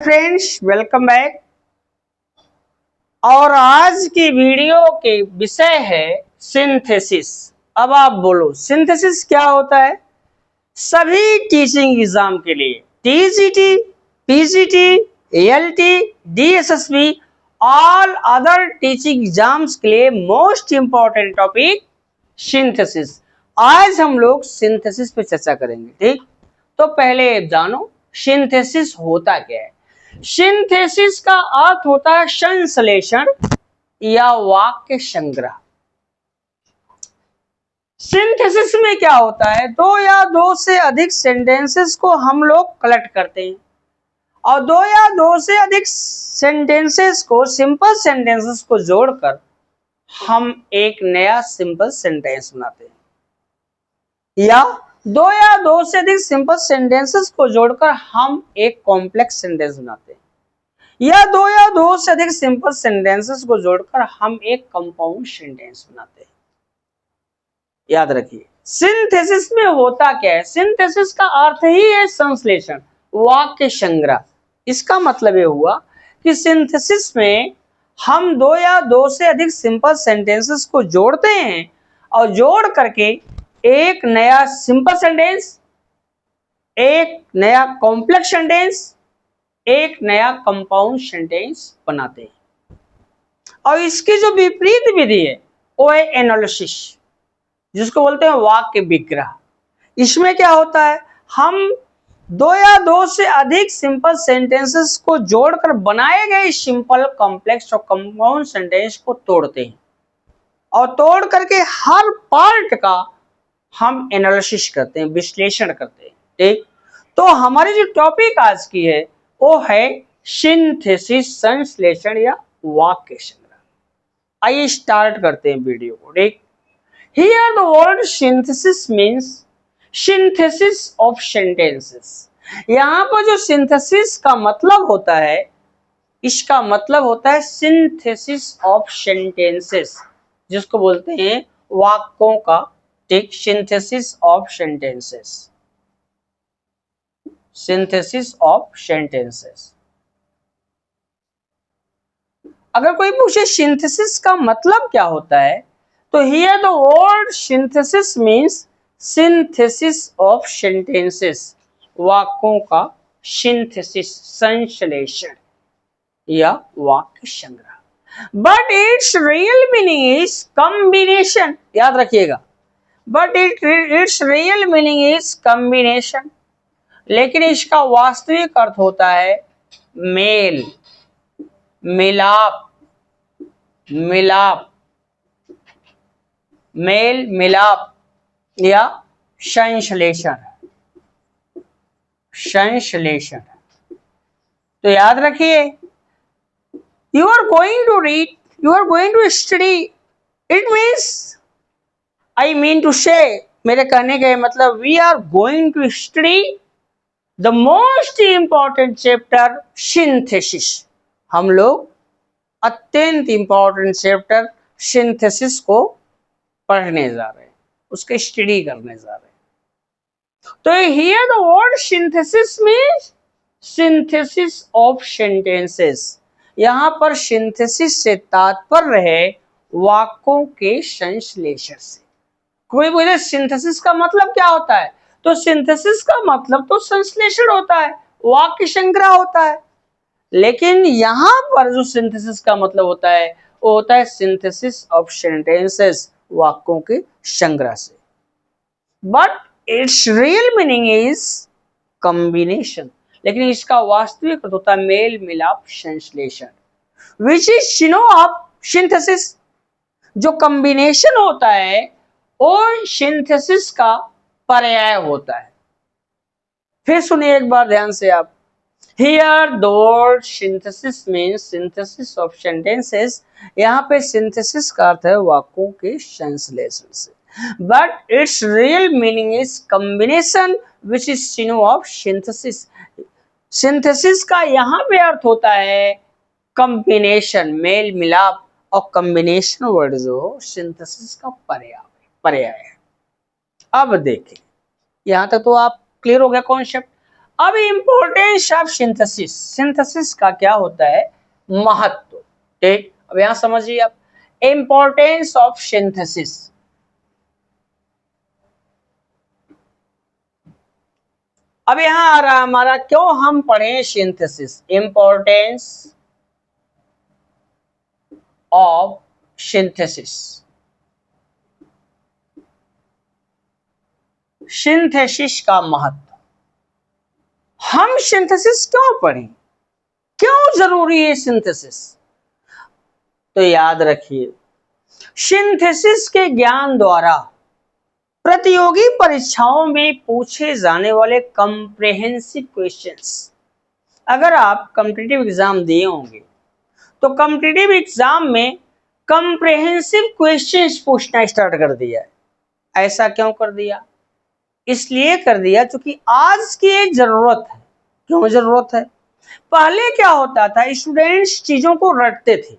Friends, welcome back. और आज की वीडियो के विषय है सिंथेसिस। अब आप बोलो सिंथेसिस क्या होता है। सभी टीचिंग एग्जाम के लिए TGT, PGT, ALT, DSSB, all other teaching exams के लिए मोस्ट इंपॉर्टेंट टॉपिक सिंथेसिस। आज हम लोग सिंथेसिस पे चर्चा करेंगे। ठीक, तो पहले जानो सिंथेसिस होता क्या है। सिंथेसिस का अर्थ होता है संश्लेषण या वाक्य संग्रह। सिंथेसिस में क्या होता है, दो या दो से अधिक सेंटेंसेस को हम लोग कलेक्ट करते हैं और दो या दो से अधिक सेंटेंसेस को, सिंपल सेंटेंसेस को जोड़कर हम एक नया सिंपल सेंटेंस बनाते हैं, या दो या दो से अधिक सिंपल सेंटेंसेस को जोड़कर हम एक कॉम्प्लेक्स सेंटेंस बनाते हैं, या दो से अधिक सिंपल सेंटेंसेस को जोड़कर हम एक कंपाउंड सेंटेंस बनाते हैं। याद रखिए सिंथेसिस में होता क्या है। सिंथेसिस का अर्थ ही है संश्लेषण, वाक्य संग्रह। इसका मतलब ये हुआ कि सिंथेसिस में हम दो या दो से अधिक सिंपल सेंटेंसेस को जोड़ते हैं और जोड़ करके एक नया सिंपल सेंटेंस, एक नया कॉम्प्लेक्स सेंटेंस, एक नया कंपाउंड सेंटेंस बनाते हैं। और इसकी जो विपरीत विधि है वो है एनालिसिस, जिसको बोलते हैं वाक्य विग्रह। इसमें क्या होता है, हम दो या दो से अधिक सिंपल सेंटेंसेस को जोड़कर बनाए गए सिंपल, कॉम्प्लेक्स और कंपाउंड सेंटेंस को तोड़ते हैं और तोड़ करके हर पार्ट का हम एनालिसिस करते हैं, विश्लेषण करते हैं। ठीक, तो हमारी जो टॉपिक आज की है वो है सिंथेसिस, संश्लेषण या वाक्य संग्रह। आइए स्टार्ट करते हैं वीडियो को। ठीक, here the word synthesis means synthesis of sentences. यहां पर जो सिंथेसिस का मतलब होता है, इसका मतलब होता है सिंथेसिस ऑफ सेंटेंसेस, जिसको बोलते हैं वाक्यों का। ठीक, synthesis of sentences, synthesis of sentences. अगर कोई पूछे सिंथेसिस का मतलब क्या होता है, तो here the word synthesis means synthesis of sentences, वाक्यों का सिंथेसिस, संश्लेषण या वाक्य संग्रह। But it's real meaning is combination. याद रखिएगा, but it's real meaning is combination, लेकिन इसका वास्तविक अर्थ होता है मेल, मिलाप, मिलाप, मेल मिलाप या संश्लेषण, संश्लेषण। तो याद रखिए, you are going to read, you are going to study, it means, I mean to say, मेरे कहने का मतलब we are going to study the most important chapter synthesis. हम लोग अत्यंत इंपॉर्टेंट चैप्टर सिंथेसिस को पढ़ने जा रहे हैं, उसके स्टडी करने जा रहे हैं। तो here the word synthesis means synthesis of sentences. यहां पर सिंथेसिस से तात्पर्य है वाक्यों के संश्लेषण से। कोई बोले सिंथेसिस का मतलब क्या होता है, तो सिंथेसिस का मतलब तो संश्लेषण होता है, वाक्य संग्रह होता है। लेकिन यहां पर जो सिंथेसिस का मतलब होता है वो होता है सिंथेसिस ऑफ सेंटेंसेस, वाक्यों के संग्रह से। But it's real meaning is combination, लेकिन इसका वास्तविक अर्थ होता है मेल मिलाप, संश्लेषण। Which is synonym of synthesis. जो कॉम्बिनेशन होता है वो सिंथेसिस का पर्याय होता है। फिर सुनिए एक बार ध्यान से आप। Here the word synthesis means synthesis of sentences। यहाँ पे synthesis का अर्थ है वाक्यों के संश्लेषण से। But its real meaning is combination, which is synonym of synthesis। synthesis का यहाँ पे अर्थ होता है combination, मेल मिलाप, और combination वर्ड जो synthesis का पर्याय है। अब देखें, यहाँ तक तो आप क्लियर हो गया कॉन्सेप्ट। अब इंपॉर्टेंस ऑफ सिंथेसिस, सिंथेसिस का क्या होता है महत्व, ठीक। अब यहां समझिए आप इंपॉर्टेंस ऑफ सिंथेसिस। अब यहां आ रहा हमारा क्यों हम पढ़े synthesis, importance of synthesis. Synthesis का महत्व, हम सिंथेसिस क्यों पढ़ें, क्यों जरूरी है सिंथेसिस। तो याद रखिए सिंथेसिस के ज्ञान द्वारा प्रतियोगी परीक्षाओं में पूछे जाने वाले कॉम्प्रिहेंसिव क्वेश्चंस, अगर आप कॉम्पिटिटिव एग्जाम दिए होंगे तो कॉम्पिटिटिव एग्जाम में कॉम्प्रिहेंसिव क्वेश्चंस पूछना स्टार्ट कर दिया है। ऐसा क्यों कर दिया, इसलिए कर दिया क्योंकि आज की एक जरूरत है। क्यों जरूरत है, पहले क्या होता था स्टूडेंट्स चीजों को रटते थे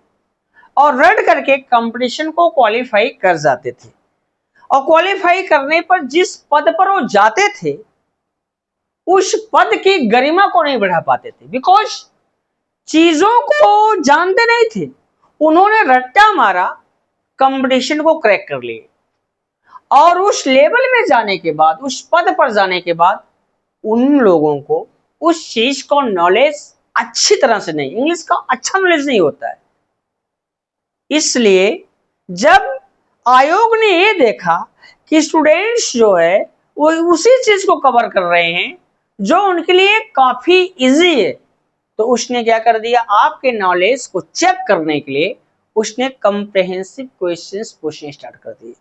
और रट करके कंपटीशन को क्वालिफाई कर जाते थे, और क्वालिफाई करने पर जिस पद पर वो जाते थे उस पद की गरिमा को नहीं बढ़ा पाते थे, बिकॉज चीजों को जानते नहीं थे। उन्होंने रट्टा मारा, कंपटीशन को क्रैक कर लिए, और उस लेवल में जाने के बाद, उस पद पर जाने के बाद उन लोगों को उस चीज को नॉलेज अच्छी तरह से नहीं, इंग्लिश का अच्छा नॉलेज नहीं होता है। इसलिए जब आयोग ने ये देखा कि स्टूडेंट्स जो है वो उसी चीज को कवर कर रहे हैं जो उनके लिए काफी इजी है, तो उसने क्या कर दिया, आपके नॉलेज को चेक करने के लिए उसने कॉम्प्रिहेंसिव क्वेश्चंस पूछने स्टार्ट कर दिए।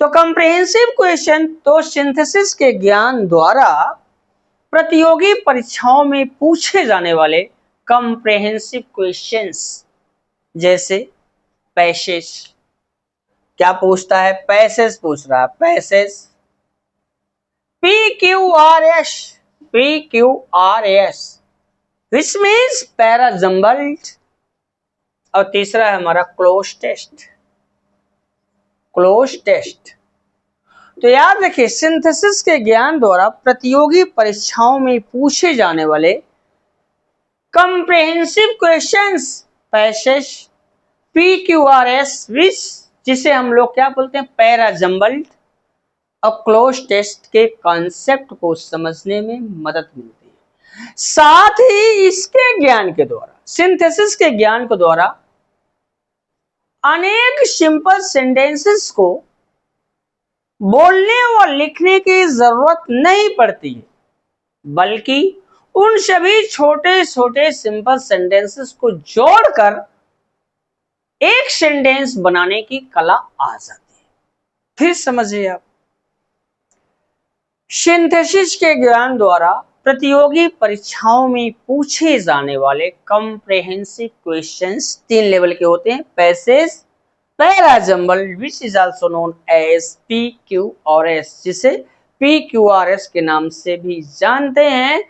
तो कॉम्प्रिहेंसिव क्वेश्चन तो सिंथेसिस के ज्ञान द्वारा प्रतियोगी परीक्षाओं में पूछे जाने वाले कॉम्प्रिहेंसिव क्वेश्चंस, जैसे पैसेज, क्या पूछता है, पैसेज पूछ रहा है, passage PQRS, PQRS which means para jumbled, और तीसरा है हमारा क्लोज टेस्ट, क्लोज टेस्ट। तो याद रखिए सिंथेसिस के ज्ञान द्वारा प्रतियोगी परीक्षाओं में पूछे जाने वाले कॉम्प्रिहेंसिव क्वेश्चंस, पैसेज PQRS विच, जिसे हम लोग क्या बोलते हैं पैरा जम्बल्ड, और क्लोज टेस्ट के कॉन्सेप्ट को समझने में मदद मिलती है। साथ ही इसके ज्ञान के द्वारा, सिंथेसिस के ज्ञान के द्वारा अनेक सिंपल सेंटेंसेस को बोलने और लिखने की जरूरत नहीं पड़ती है, बल्कि उन सभी छोटे छोटे सिंपल सेंटेंसेस को जोड़कर एक सेंटेंस बनाने की कला आ जाती है। फिर समझिए आप, सिंथेसिस के ज्ञान द्वारा प्रतियोगी परीक्षाओं में पूछे जाने वाले कॉम्प्रिहेंसिव क्वेश्चंस 3 लेवल के होते हैं, passage, para jumbled which is also known as PQRS, जिसे PQRS के नाम से भी जानते हैं।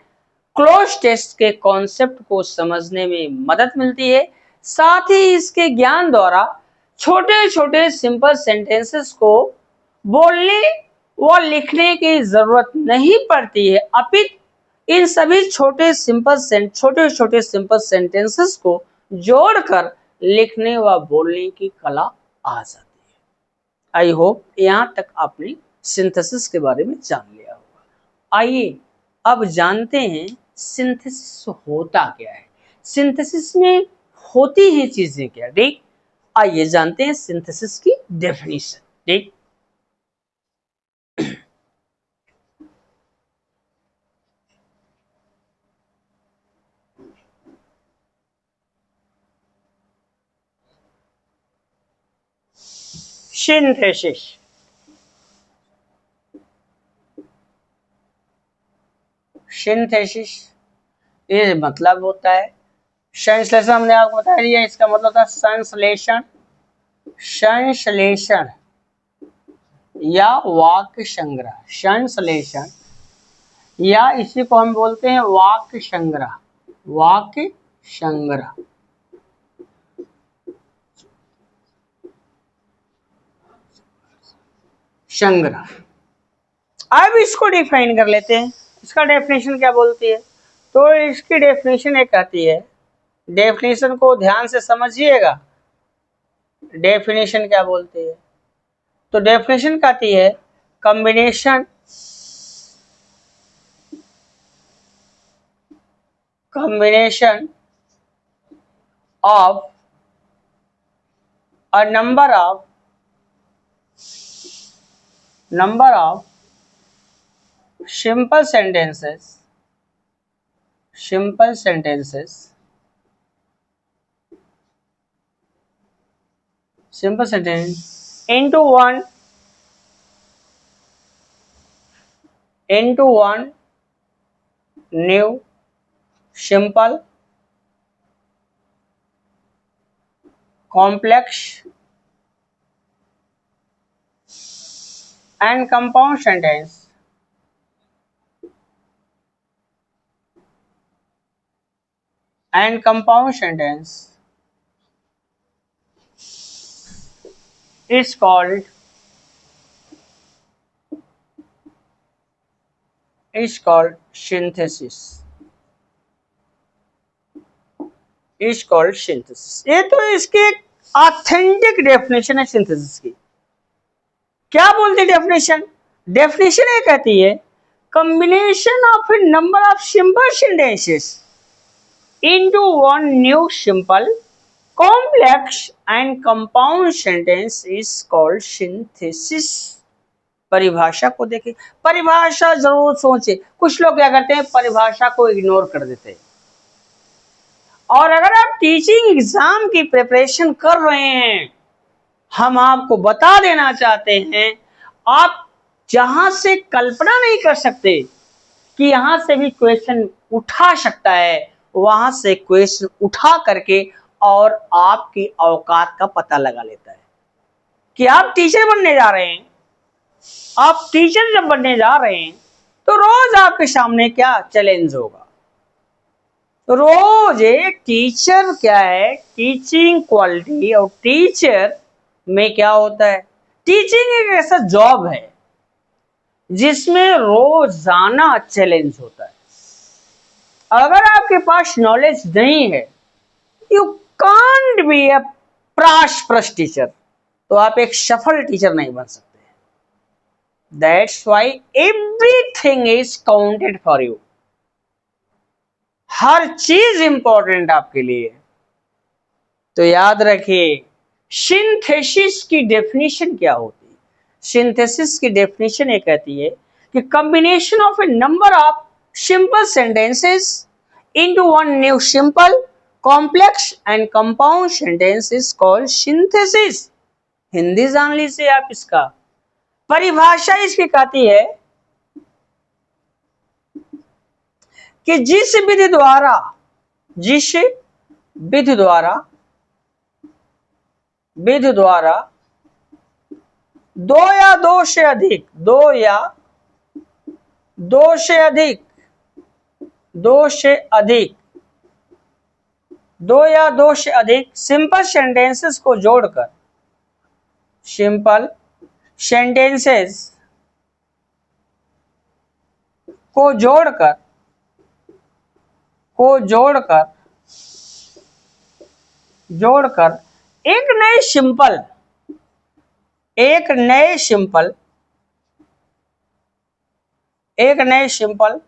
क्लोज टेस्ट के कॉन्सेप्ट को समझने में मदद मिलती है। साथ ही इसके ज्ञान द्वारा छोटे छोटे सिंपल सेंटेंसेस को बोलने व लिखने की जरूरत नहीं पड़ती है, अपितु इन सभी छोटे छोटे सिंपल सेंटेंसेस को जोड़कर लिखने व बोलने की कला आ जाती है। आई होप यहां तक आपने सिंथेसिस के बारे में जान लिया होगा। आइए अब जानते हैं सिंथेसिस होता क्या है, सिंथेसिस में होती हैं चीजें क्या, ठीक। आइए जानते हैं सिंथेसिस की डेफिनेशन, ठीक। सिंथेसिस, सिंथेसिस ये मतलब होता है, संश्लेषण हमने आपको बता दिया, इसका मतलब था संश्लेषण, संश्लेषण या वाक्य संग्रह, संश्लेषण या इसी को हम बोलते हैं वाक्य संग्रह, वाक्य संग्रह। संग्रह, अब इसको डिफाइन कर लेते हैं। इसका डेफिनेशन क्या बोलती है? तो इसकी डेफिनेशन एक आती है, डेफिनेशन को ध्यान से समझिएगा। डेफिनेशन क्या बोलती है? तो डेफिनेशन कहती है combination of a number of simple sentences into one new simple complex and compound sentence is called synthesis। ये तो इसकी एक ऑथेंटिक डेफिनेशन है सिंथेसिस की। क्या बोलती है डेफिनेशन? डेफिनेशन ये कहती है combination of A number of simple sentences into one new simple complex and compound sentence is called synthesis। परिभाषा को देखें, परिभाषा जरूर सोचे। कुछ लोग क्या करते हैं, परिभाषा को इग्नोर कर देते हैं। और अगर आप टीचिंग एग्जाम की प्रिपरेशन कर रहे हैं, हम आपको बता देना चाहते हैं, आप जहां से कल्पना नहीं कर सकते कि यहां से भी क्वेश्चन उठा सकता है, वहां से क्वेश्चन उठा करके और आपकी औकात का पता लगा लेता है कि आप टीचर बनने जा रहे हैं। आप टीचर जब बनने जा रहे हैं तो रोज आपके सामने क्या चैलेंज होगा। तो रोज एक टीचर क्या है, टीचिंग क्वालिटी और टीचर में क्या होता है, टीचिंग एक ऐसा जॉब है जिसमें रोजाना चैलेंज होता है। अगर आपके पास नॉलेज नहीं है, you can't be a prosperous teacher, तो आप एक सफल टीचर नहीं बन सकते। That's why everything is counted for you. हर चीज इंपॉर्टेंट आपके लिए। तो याद रखिए सिंथेसिस की डेफिनेशन क्या होती है। सिंथेसिस की डेफिनेशन ये कहती है कि combination of A number of simple sentences into one new simple complex and compound sentence is called synthesis। Hindi जान लीजिए आप इसका। परिभाषा इसकी कहती है कि जिस विधि द्वारा दो या दो से अधिक सिंपल सेंटेंसेस को जोड़कर एक नए सिंपल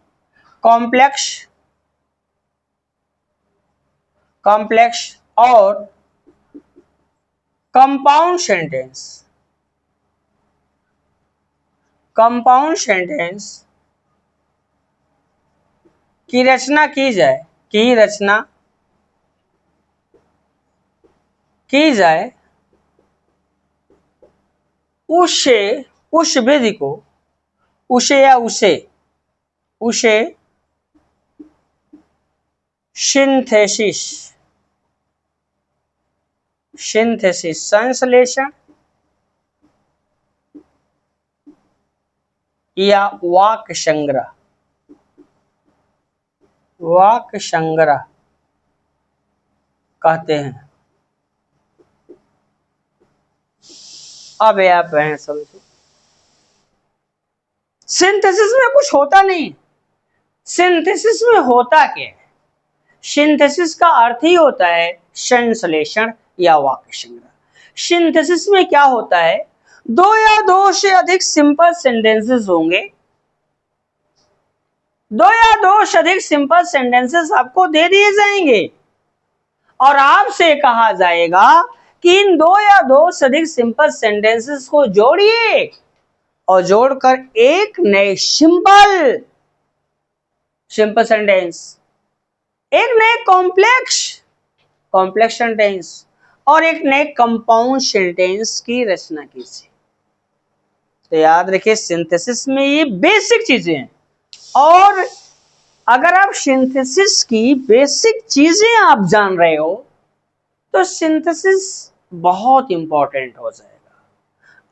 कॉम्प्लेक्स और कंपाउंड सेंटेंस की रचना की जाए उस विधि को उसे सिंथेसिस संश्लेषण या वाक्य संग्रह कहते हैं। अब आप समझो, सिंथेसिस में कुछ होता नहीं, सिंथेसिस में होता क्या है? सिंथेसिस का अर्थ ही होता है संश्लेषण या वाक्य संग्रह। सिंथेसिस में क्या होता है? दो या दो से अधिक सिंपल सेंटेंसेस होंगे, दो या दो से अधिक सिंपल सेंटेंसेस आपको दे दिए जाएंगे और आपसे कहा जाएगा कि इन दो या दो से अधिक सिंपल सेंटेंसेस को जोड़िए और जोड़कर एक नए सिंपल सेंटेंस, एक नए कॉम्प्लेक्स सेंटेंस और एक नए कंपाउंड सेंटेंस की रचना कीजिए। तो याद रखिए सिंथेसिस में ये बेसिक चीजें हैं और अगर आप सिंथेसिस की बेसिक चीजें आप जान रहे हो तो सिंथेसिस बहुत इंपॉर्टेंट हो जाएगा।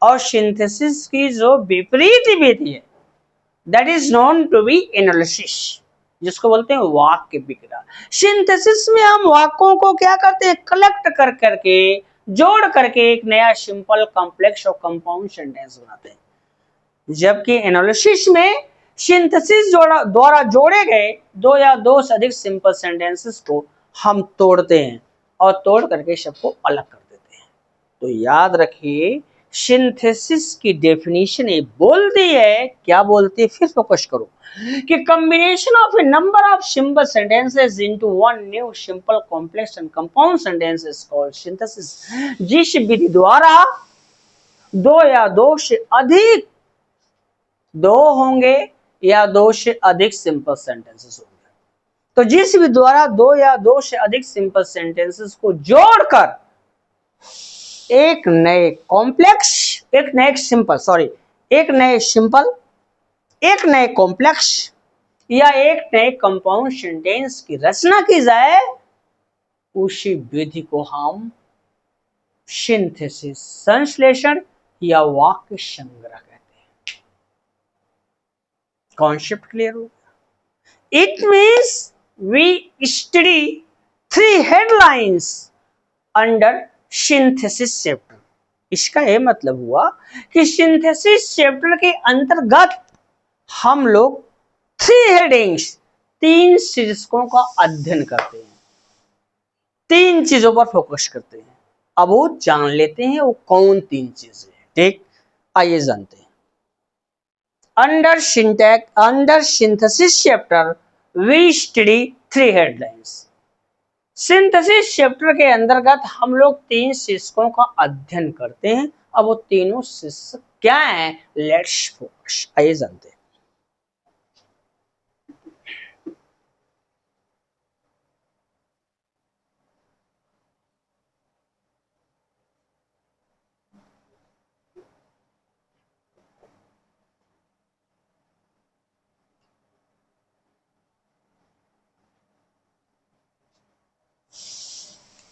और सिंथेसिस की जो विपरीत विधि है that is known to be analysis, जिसको बोलते हैं वाक्य विग्रह। सिंथेसिस में हम वाक्यों को क्या करते हैं? कलेक्ट कर करके जोड़ करके एक नया सिंपल कॉम्प्लेक्स और कंपाउंड सेंटेंस बनाते हैं, जबकि एनालिसिस में सिंथेसिस द्वारा जोड़े गए दो या दो से अधिक सिंपल सेंटेंसेस को हम तोड़ते हैं और तोड़ करके सबको अलग कर देते हैं। तो याद रखिए सिंथेसिस की डेफिनेशन ये बोलती है, क्या बोलती है? फिर फोकस करो कि combination of A number of simple sentences into one new simple complex and compound sentence is called synthesis. जिस विधि द्वारा दो या दो से अधिक, दो होंगे या दो से अधिक सिंपल सेंटेंसेस होंगे, तो जिस भी द्वारा दो या दो से अधिक सिंपल सेंटेंसेस को जोड़कर एक नए कॉम्प्लेक्स, एक नए सिंपल, एक नए कॉम्प्लेक्स या एक नए कंपाउंड सेंटेंस की रचना की जाए, उसी विधि को हम सिंथेसिस, संश्लेषण या वाक्य संग्रह कहते हैं। कॉन्सेप्ट क्लियर हो? It means we study 3 headlines under synthesis chapter. इसका यह मतलब हुआ कि सिंथेसिस चैप्टर के अंतर्गत हम लोग 3 हेडिंग्स, 3 शीर्षकों का अध्ययन करते हैं, 3 चीजों पर फोकस करते हैं। अब वो जान लेते हैं वो कौन 3 चीजें हैं। ठीक, आइए जानते हैं। Under synthesis chapter we study 3 headlines. Synthesis chapter के अंतर्गत हम लोग 3 शीर्षकों का अध्ययन करते हैं। अब वो तीनों शीर्षक क्या हैं? लेट्स फोकस, आइए जानते हैं।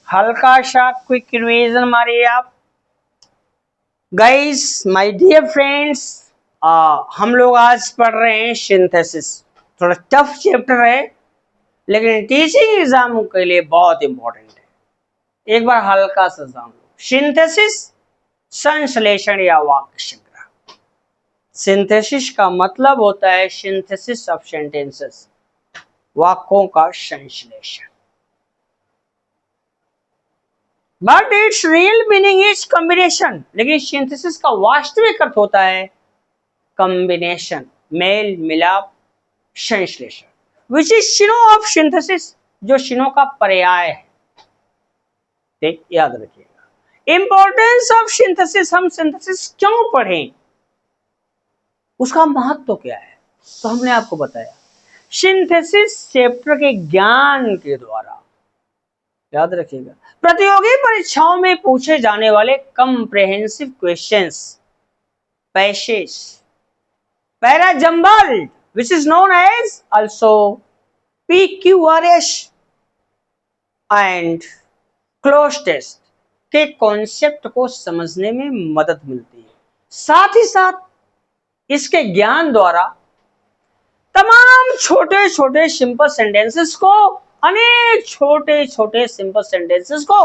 हल्का सा क्विक रिवीजन मारिए आप। गाइस माय डियर फ्रेंड्स, हम लोग आज पढ़ रहे हैं सिंथेसिस। थोड़ा टफ चैप्टर है लेकिन टीचिंग एग्जाम के लिए बहुत इंपॉर्टेंट है। एक बार हल्का सा जान लो। सिंथेसिस, संश्लेषण या वाक्य संग्रह। सिंथेसिस का मतलब होता है सिंथेसिस ऑफ सेंटेंसेस, वाक्यों का संश्लेषण। But it's real meaning is combination. लेकिन सिंथेसिस का वास्तविक अर्थ होता है कॉम्बिनेशन, मेल मिलाप, संश्लेषण। Which is synonym of synthesis, जो सिनो का पर्याय है। ठीक, याद रखिएगा। इंपॉर्टेंस ऑफ सिंथेसिस, हम सिंथेसिस क्यों पढ़ें, उसका महत्व क्या है, तो हमने आपको बताया सिंथेसिस चैप्टर के ज्ञान के द्वारा, याद रखिएगा, प्रतियोगी परीक्षाओं में पूछे जाने वाले comprehensive questions, passage, para jumble which is known as also PQRS and cloze test के कॉन्सेप्ट को समझने में मदद मिलती है। साथ ही साथ इसके ज्ञान द्वारा तमाम छोटे छोटे सिंपल सेंटेंसेस को, अनेक छोटे छोटे सिंपल सेंटेंसेस को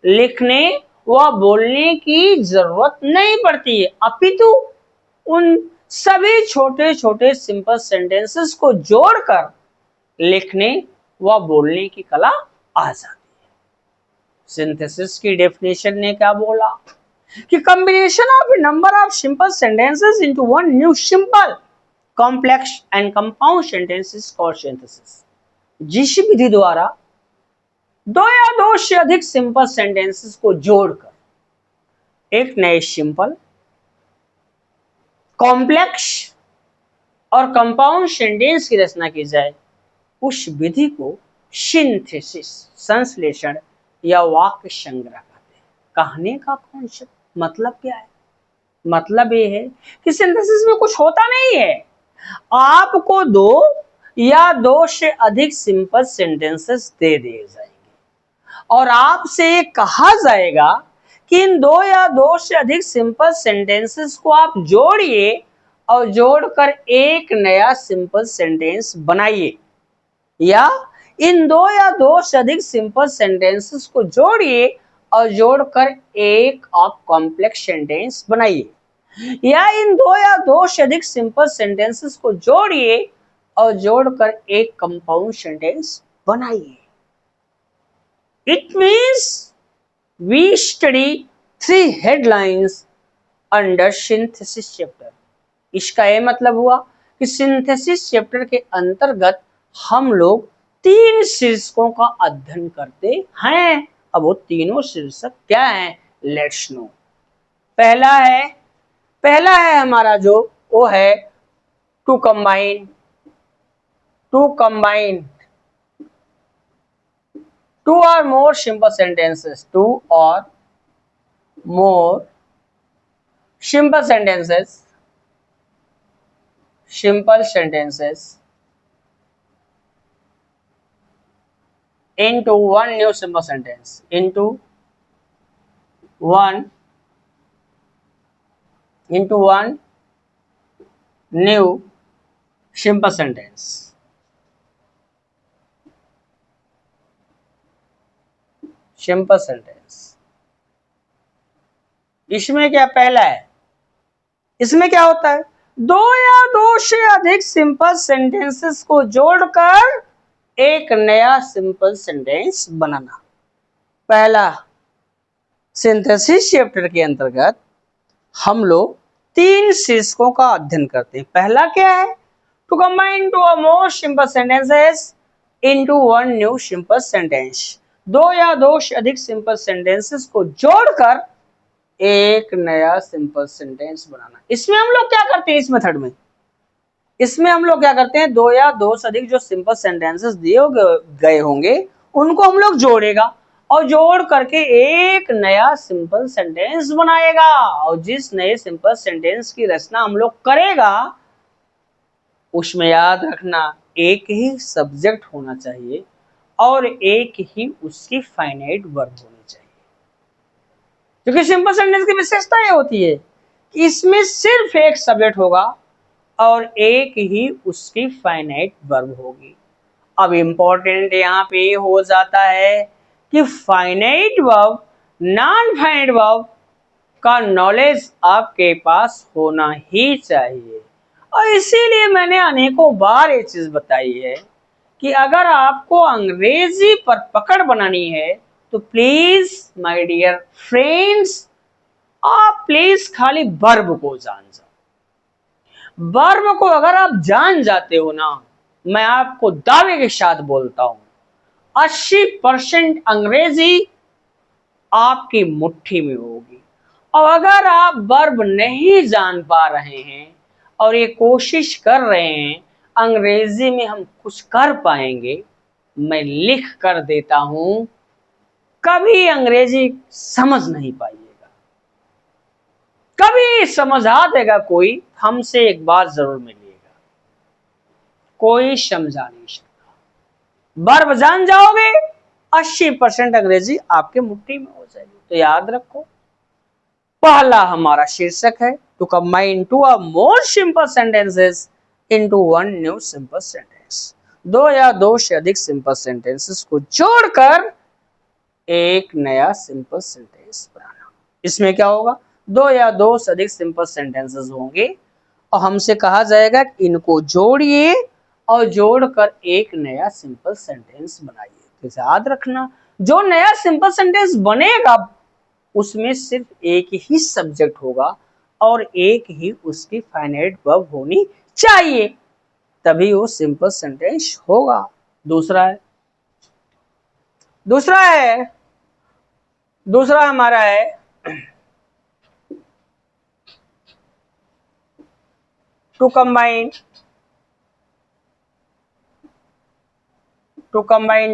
लिखने व बोलने की जरूरत नहीं पड़ती है, अपितु उन सभी छोटे छोटे सिंपल सेंटेंसेस को जोड़कर लिखने व बोलने की कला आ जाती है। सिंथेसिस की डेफिनेशन ने क्या बोला कि combination of A number of simple sentences into one new simple complex and compound sentences called synthesis. जिस विधि द्वारा दो या दो से अधिक सिंपल सेंटेंसेस को जोड़कर एक नए सिंपल कॉम्प्लेक्स और कंपाउंड सेंटेंस की रचना की जाए, उस विधि को सिंथेसिस संश्लेषण या वाक्य संग्रह कहते हैं। कहने का कॉन्सेप्ट मतलब क्या है? मतलब ये है कि सिंथेसिस में कुछ होता नहीं है, आपको दो या दो से अधिक सिंपल सेंटेंसेस दे दिए जाएंगे और आपसे ये कहा जाएगा कि इन दो या दो से अधिक सिंपल सेंटेंसेस को आप जोड़िए और जोड़कर एक नया सिंपल सेंटेंस बनाइए, या इन दो या दो से अधिक सिंपल सेंटेंसेस को जोड़िए और जोड़कर एक आप कॉम्प्लेक्स सेंटेंस बनाइए, या इन दो या दो से अधिक सिंपल सेंटेंसेस को जोड़िए और जोड़कर एक कंपाउंड सेंटेंस बनाइए। It means we study 3 headlines under synthesis chapter। इसका यह मतलब हुआ कि सिंथेसिस चैप्टर के अंतर्गत हम लोग 3 शीर्षकों का अध्ययन करते हैं। अब वो तीनों शीर्षक क्या हैं? Let's know. पहला है हमारा जो वो है to combine two or more simple sentences, two or more simple sentences into one new simple sentence, into one new simple sentence। Simple sentence इसमें क्या पहला है, इसमें क्या होता है? दो या दो से अधिक सिंपल सेंटेंसेस को जोड़कर एक नया सिंपल सेंटेंस बनाना। पहला सिंथेसिस चैप्टर के अंतर्गत हम लोग 3 शीर्षकों का अध्ययन करते हैं। पहला क्या है? To combine two or more simple sentences into one new simple sentence. दो या दो से अधिक सिंपल सेंटेंसेस को जोड़कर एक नया सिंपल सेंटेंस बनाना। इसमें हम लोग क्या करते हैं? इस मेथड में इसमें हम लोग क्या करते हैं? दो या दो से अधिक जो सिंपल सेंटेंसेस दिए गए होंगे उनको हम लोग जोड़ेगा और जोड़ करके एक नया सिंपल सेंटेंस बनाएगा, और जिस नए सिंपल सेंटेंस की रचना हम लोग करेगा उसमें याद रखना एक ही सब्जेक्ट होना चाहिए और एक ही उसकी फाइनाइट वर्ब होनी चाहिए। क्योंकि सिंपल सेंटेंस की विशेषता ये होती है कि इसमें सिर्फ एक सब्जेक्ट होगा और एक ही उसकी फाइनाइट वर्ब होगी। अब इंपॉर्टेंट यहाँ पे हो जाता है कि finite verb, non finite verb का नॉलेज आपके पास होना ही चाहिए। और इसीलिए मैंने अनेकों बार ये चीज बताई है कि अगर आपको अंग्रेजी पर पकड़ बनानी है तो प्लीज माय डियर फ्रेंड्स, आप प्लीज खाली वर्ब को जान जाओ। वर्ब को अगर आप जान जाते हो ना, मैं आपको दावे के साथ बोलता हूं 80% अंग्रेजी आपकी मुट्ठी में होगी। और अगर आप वर्ब नहीं जान पा रहे हैं और ये कोशिश कर रहे हैं अंग्रेजी में हम कुछ कर पाएंगे, मैं लिख कर देता हूं कभी अंग्रेजी समझ नहीं पाइएगा। कभी समझा देगा कोई, हमसे एक बार जरूर मिलिएगा, कोई समझा नहीं सकता। वर्ब जान जाओगे 80% अंग्रेजी आपके मुट्ठी में हो जाएगी। तो याद रखो, पहला हमारा शीर्षक है to combine two or more simple sentences into one new simple sentence. दो या दो से अधिक सिंपल सेंटेंसेस को जोड़कर एक नया सिंपल सेंटेंस बनाना। इसमें क्या होगा? दो या दो से अधिक सिंपल सेंटेंसेस होंगे और हमसे कहा जाएगा कि इनको जोड़िए और जोड़कर एक नया सिंपल सेंटेंस बनाइए। तो याद रखना, जो नया सिंपल सेंटेंस बनेगा उसमें सिर्फ एक ही सब्जेक्ट होगा और एक ही उसकी फाइनाइट वर्ब होनी चाहिए, तभी वो सिंपल सेंटेंस होगा। दूसरा हमारा है to combine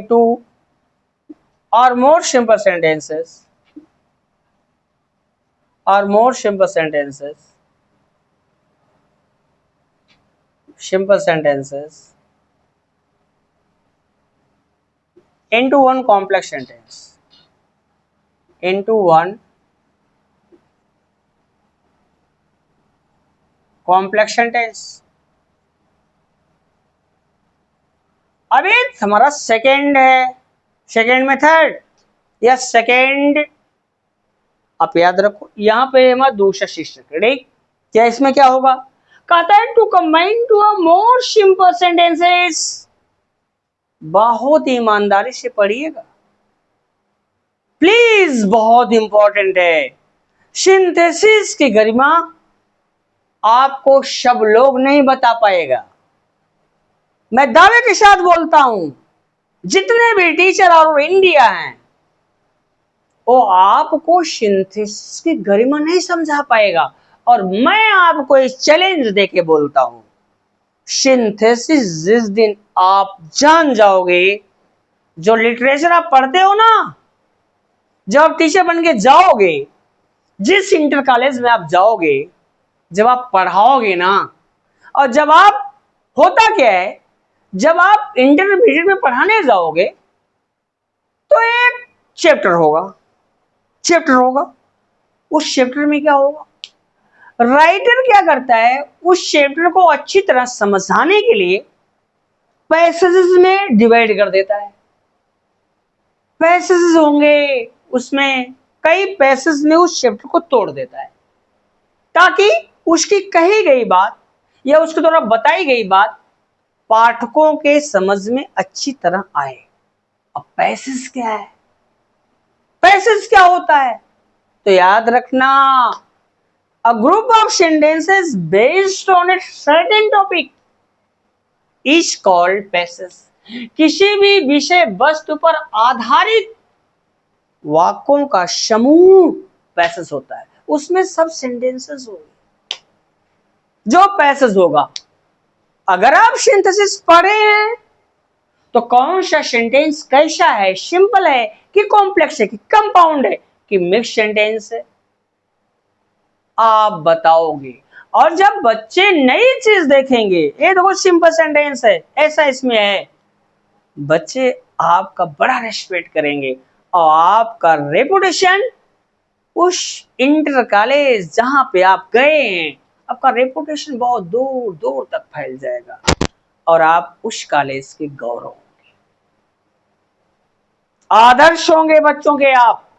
two or more simple sentences into one complex sentence, into one complex sentence। अभी हमारा सेकेंड है, सेकेंड मेथड या सेकेंड, आप याद रखो यहां पे हमारा दूसरा शीर्षक, ठीक? क्या इसमें क्या होगा? कहता है to combine two or more simple sentences. बहुत ईमानदारी से पढ़िएगा प्लीज, बहुत इंपॉर्टेंट है। सिंथेसिस की गरिमा आपको सब लोग नहीं बता पाएगा। मैं दावे के साथ बोलता हूं, जितने भी टीचर और इंडिया हैं वो आपको सिंथेसिस की गरिमा नहीं समझा पाएगा। और मैं आपको एक चैलेंज देके बोलता हूं, सिंथेसिस जिस दिन आप जान जाओगे, जो लिटरेचर आप पढ़ते हो ना, जब आप टीचर बन के जाओगे, जिस इंटर कॉलेज में आप जाओगे, जब आप पढ़ाओगे ना, और जब आप, होता क्या है, जब आप इंटरमीडिएट में पढ़ाने जाओगे तो एक चैप्टर होगा, उस चैप्टर में क्या होगा, राइटर क्या करता है, उस चैप्टर को अच्छी तरह समझाने के लिए पैसेजेस में डिवाइड कर देता है। पैसेजेस होंगे, उसमें कई पैसेज में उस चैप्टर को तोड़ देता है, ताकि उसकी कही गई बात या उसके द्वारा बताई गई बात पाठकों के समझ में अच्छी तरह आए। अब पैसेज क्या है, पैसेज क्या होता है? तो याद रखना, a group of sentences based on a certain topic is called passage. किसी भी विषय वस्तु पर आधारित वाक्यों का समूह पैसेज होता है, उसमें सब सेंटेंसेस होंगे। जो पैसेज होगा, अगर आप सिंथेसिस पढ़े हैं तो कौन सा सेंटेंस कैसा है, सिंपल है कि कॉम्प्लेक्स है कि कंपाउंड है कि मिक्स सेंटेंस है, आप बताओगे। और जब बच्चे नई चीज देखेंगे, ये देखो सिंपल सेंटेंस है, ऐसा इसमें है, बच्चे आपका बड़ा रेस्पेक्ट करेंगे और आपका रेपुटेशन उस इंटर कॉलेज जहां पे आप गए हैं, आपका रेपुटेशन बहुत दूर दूर तक फैल जाएगा और आप उस कॉलेज के गौरव होंगे, आदर्श होंगे बच्चों के आप।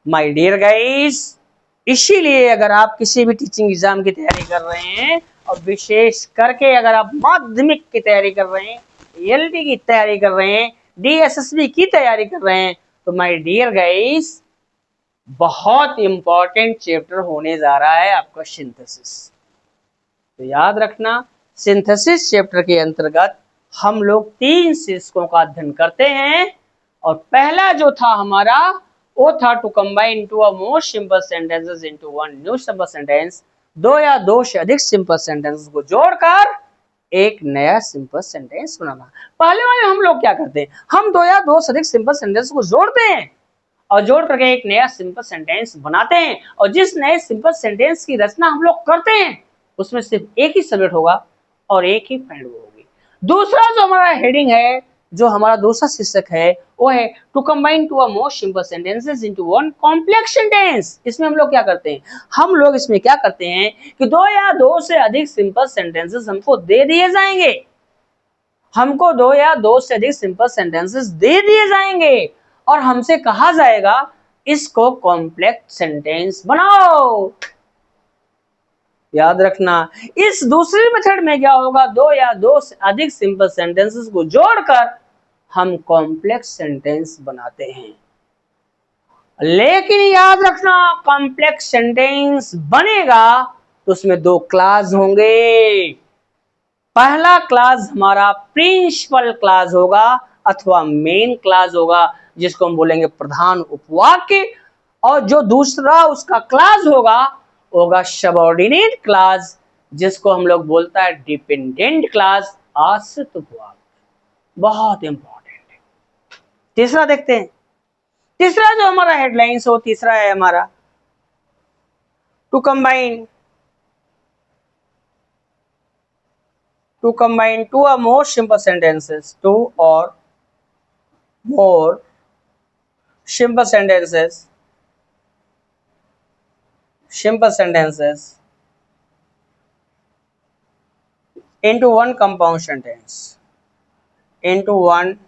माय डियर गाइस, इसीलिए अगर आप किसी भी टीचिंग एग्जाम की तैयारी कर रहे हैं और विशेष करके अगर आप माध्यमिक की तैयारी कर रहे हैं, एलटी की तैयारी कर रहे हैं, डीएसएसबी की तैयारी कर रहे हैं, तो माय डियर गाइस बहुत इंपॉर्टेंट चैप्टर होने जा रहा है आपका सिंथेसिस। तो याद रखना, सिंथेसिस चैप्टर के अंतर्गत हम लोग 3 शीर्षकों का अध्ययन करते हैं और पहला जो था हमारा वो था to combine two or more simple sentences into one new simple sentence, 2 या 2 से अधिक सिंपल सेंटेंसेस को जोड़कर एक नया सिंपल सेंटेंस बनाना। पहले वाले हम लोग क्या करते हैं, हम 2 या 2 से अधिक सिंपल सेंटेंस को जोड़ते हैं और जोड़ करके एक नया सिंपल सेंटेंस बनाते हैं, और जिस नए सिंपल सेंटेंस की रचना हम लोग करते हैं उसमें सिर्फ एक ही सब्जेक्ट होगा और एक ही फाइंड होगी। दूसरा जो हमारा हेडिंग है, जो हमारा दूसरा शीर्षक है, वो है to combine two or more simple sentences into one complex sentence. इसमें हम लोग क्या करते हैं, हम लोग इसमें क्या करते हैं कि 2 या 2 से अधिक सिंपल सेंटेंसेस हमको दे दिए जाएंगे, हमको 2 या 2 से अधिक सिंपल सेंटेंसेस दे दिए जाएंगे और हमसे कहा जाएगा इसको कॉम्प्लेक्स सेंटेंस बनाओ। याद रखना। इस दूसरी मेथड में क्या होगा, दो या दो से अधिक सिंपल सेंटेंसेस को जोड़कर हम कॉम्प्लेक्स सेंटेंस बनाते हैं। लेकिन याद रखना, कॉम्प्लेक्स सेंटेंस बनेगा तो उसमें दो क्लास होंगे। पहला क्लास हमारा प्रिंसिपल क्लास होगा अथवा मेन क्लास होगा, जिसको हम बोलेंगे प्रधान उपवाक्य। और जो दूसरा उसका क्लास होगा सबऑर्डिनेट क्लास, जिसको हम लोग बोलता है डिपेंडेंट क्लास, आश्रित उपवाक्य। बहुत इंपॉर्टेंट है। तीसरा देखते हैं। तीसरा जो हमारा हेडलाइंस हो, तीसरा है हमारा to combine two or more simple sentences, two or more simple sentences into one compound sentence, into one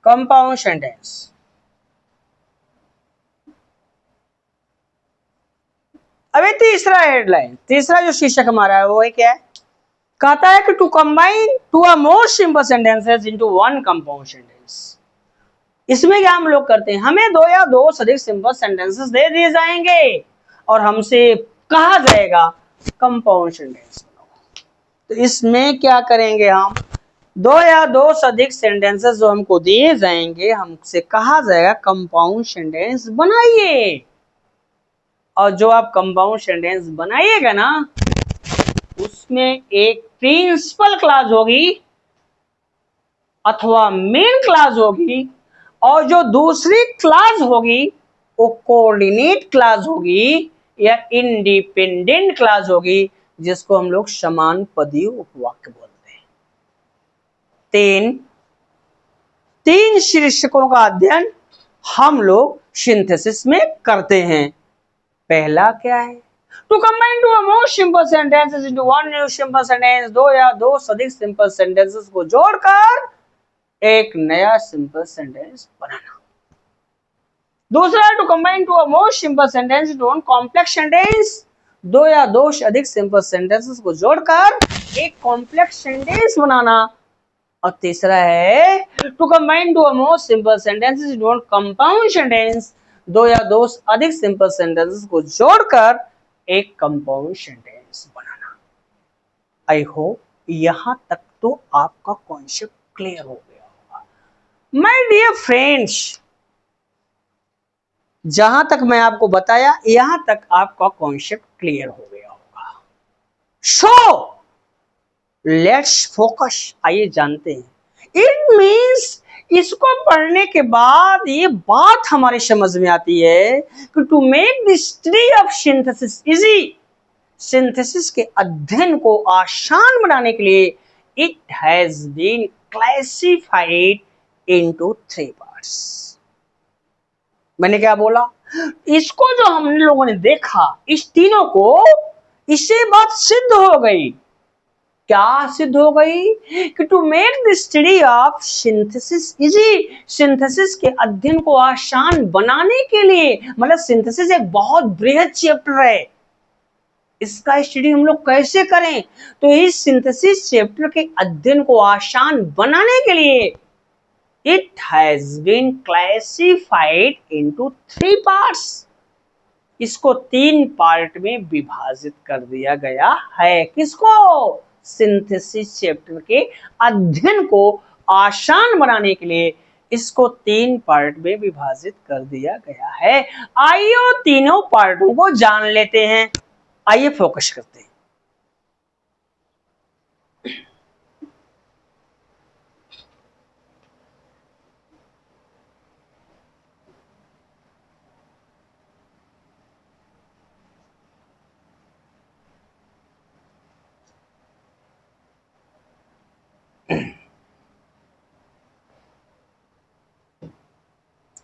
compound sentence। अभी तीसरा हेडलाइन, तीसरा जो शीर्षक हमारा है वो है क्या है, कहता है कि to combine two or more simple sentences into one compound sentence. इसमें क्या हम लोग करते हैं, हमें दो या दो से अधिक सिंपल सेंटेंसेस दे दिए जाएंगे और हमसे कहा जाएगा कंपाउंड सेंटेंस बनाओ। तो इसमें क्या करेंगे, हम दो या दो से अधिक सेंटेंसेस जो हमको दिए जाएंगे, हमसे कहा जाएगा कंपाउंड सेंटेंस बनाइए। और जो आप कंपाउंड सेंटेंस बनाइएगा ना, उसमें एक प्रिंसिपल क्लास होगी अथवा मेन क्लास होगी, और जो दूसरी क्लास होगी वो कोऑर्डिनेट क्लास होगी या इंडिपेंडेंट क्लास होगी, जिसको हम लोग समानपदी उपवाक्य बोलते हैं। तीन शीर्षकों का अध्ययन हम लोग सिंथेसिस में करते हैं। पहला क्या है, to combine two or more simple sentences into one new simple sentence, दो या दो से अधिक सिंपल सेंटेंसेस को जोड़कर एक नया सिंपल सेंटेंस बनाना। दूसरा है to combine two or more simple sentence into one complex sentence, दो या दो से अधिक सिंपल सेंटेंसेस को जोड़कर एक कॉम्प्लेक्स सेंटेंस बनाना। और तीसरा है to combine two or more simple sentences into one compound sentence, दो या दो से अधिक सिंपल सेंटेंसेस को जोड़कर एक compound sentence banana. I hope यहां तक तो आपका कॉन्सेप्ट क्लियर हो गया होगा। माय डियर फ्रेंड्स, जहां तक मैं आपको बताया यहां तक आपका कॉन्सेप्ट क्लियर हो गया होगा। सो लेट्स फोकस, आइए जानते हैं। इट मीन्स, इसको पढ़ने के बाद ये बात हमारी समझ में आती है कि to make the study of synthesis easy, synthesis के अध्ययन को आसान बनाने के लिए it has been classified into 3 parts. मैंने क्या बोला, इसको जो हम लोगों ने देखा, इस तीनों को, इससे बात सिद्ध हो गई। क्या सिद्ध हो गई कि to make the study of synthesis easy, synthesis के अध्ययन को आसान बनाने के लिए, मतलब सिंथेसिस एक बहुत बृहद चैप्टर है, इसका स्टडी हम लोग कैसे करें, तो इस सिंथेसिस चैप्टर के अध्ययन को आसान बनाने के लिए it has been classified into 3 parts, इसको 3 पार्ट में विभाजित कर दिया गया है। किसको, सिंथेसिस चैप्टर के अध्ययन को आसान बनाने के लिए इसको 3 पार्ट में विभाजित कर दिया गया है। आइए तीनों पार्टों को जान लेते हैं। आइए फोकस करते हैं।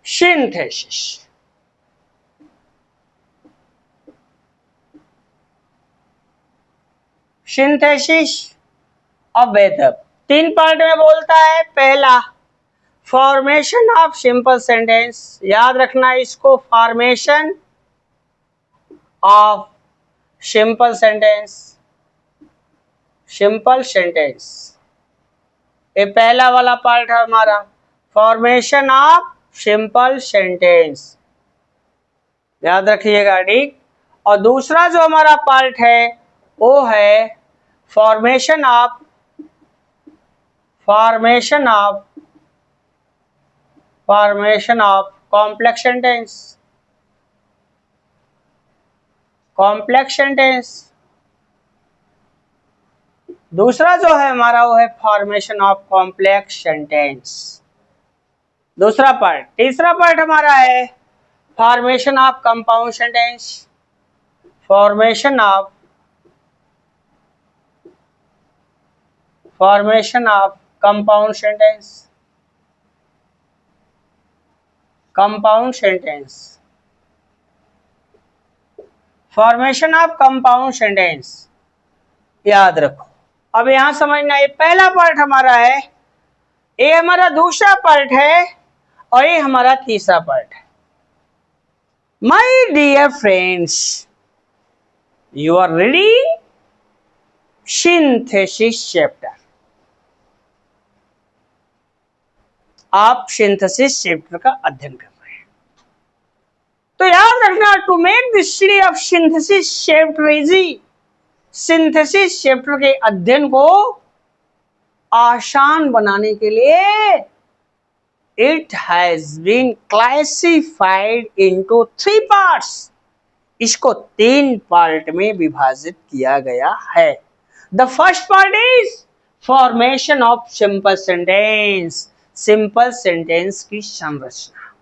Synthesis, synthesis of whether 3 part में बोलता है। पहला फॉर्मेशन ऑफ सिंपल सेंटेंस, याद रखना इसको, formation of simple sentence, simple sentence, ये पहला वाला पार्ट है हमारा, फॉर्मेशन ऑफ सिंपल सेंटेंस, याद रखिएगा, ठीक। और दूसरा जो हमारा पार्ट है वो है formation of complex sentence, complex sentence. दूसरा जो है हमारा वो है फॉर्मेशन ऑफ कॉम्प्लेक्स सेंटेंस, दूसरा पार्ट। तीसरा पार्ट हमारा है formation of compound sentence, formation of compound sentence, compound sentence, formation of compound sentence, याद रखो। अब यहां समझना, ये पहला पार्ट हमारा है, ये हमारा दूसरा पार्ट है और ये हमारा तीसरा पार्ट है। My dear friends, you are ready? Synthesis chapter, आप सिंथेसिस चैप्टर का अध्ययन कर रहे हैं, तो याद रखना, to make the study of synthesis chapter easy, synthesis chapter के अध्ययन को आसान बनाने के लिए it has been classified into 3 parts, इसको 3 पार्ट में विभाजित किया गया है। The first part is formation of simple sentence, simple sentence की संरचना।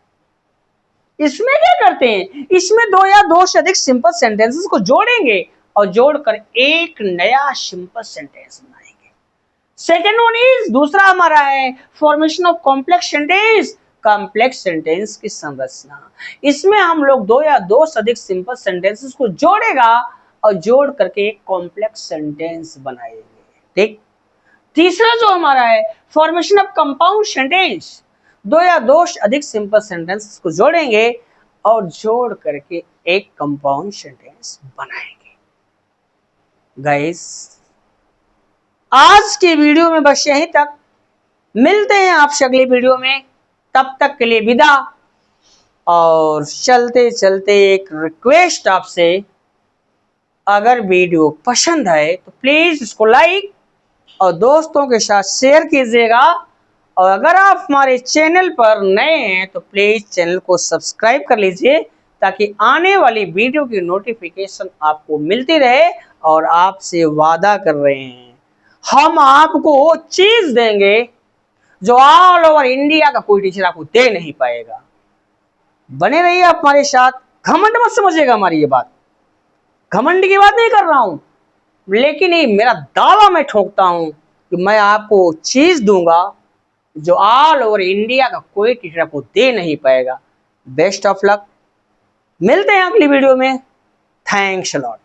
इसमें क्या करते हैं, इसमें 2 या 2 से अधिक सिंपल सेंटेंसेस को जोड़ेंगे और जोड़कर एक नया सिंपल सेंटेंस बनाएंगे। सेकेंड वन इज, दूसरा हमारा है formation of complex sentence, complex sentence की संरचना। इसमें हम लोग 2 या 2 से अधिक सिंपल सेंटेंसेस को जोड़ेगा और जोड़ करके एक कॉम्प्लेक्स सेंटेंस बनाएंगे, ठीक। तीसरा जो हमारा है फॉर्मेशन ऑफ कंपाउंड सेंटेंस, 2 या 2 से अधिक सिंपल सेंटेंसेस को जोड़ेंगे और जोड़ करके एक कंपाउंड सेंटेंस बनाएंगे। गाइस, आज की वीडियो में बस यहीं तक, मिलते हैं आपसे अगली वीडियो में, तब तक के लिए विदा। और चलते चलते एक रिक्वेस्ट आपसे, अगर वीडियो पसंद आए तो प्लीज इसको लाइक और दोस्तों के साथ शेयर कीजिएगा, और अगर आप हमारे चैनल पर नए हैं तो प्लीज चैनल को सब्सक्राइब कर लीजिए, ताकि आने वाली वीडियो की नोटिफिकेशन आपको मिलती रहे। और आपसे वादा कर रहे हैं, हम आपको चीज देंगे जो ऑल ओवर इंडिया का कोई टीचर आपको दे नहीं पाएगा। बने रहिए आप हमारे साथ। घमंड मत समझिएगा हमारी ये बात, घमंड की बात नहीं कर रहा हूं, लेकिन ये मेरा दावा मैं ठोकता हूं कि मैं आपको चीज दूंगा जो ऑल ओवर इंडिया का कोई टीचर आपको दे नहीं पाएगा। बेस्ट ऑफ लक, मिलते हैं अगली वीडियो में। Thanks a lot.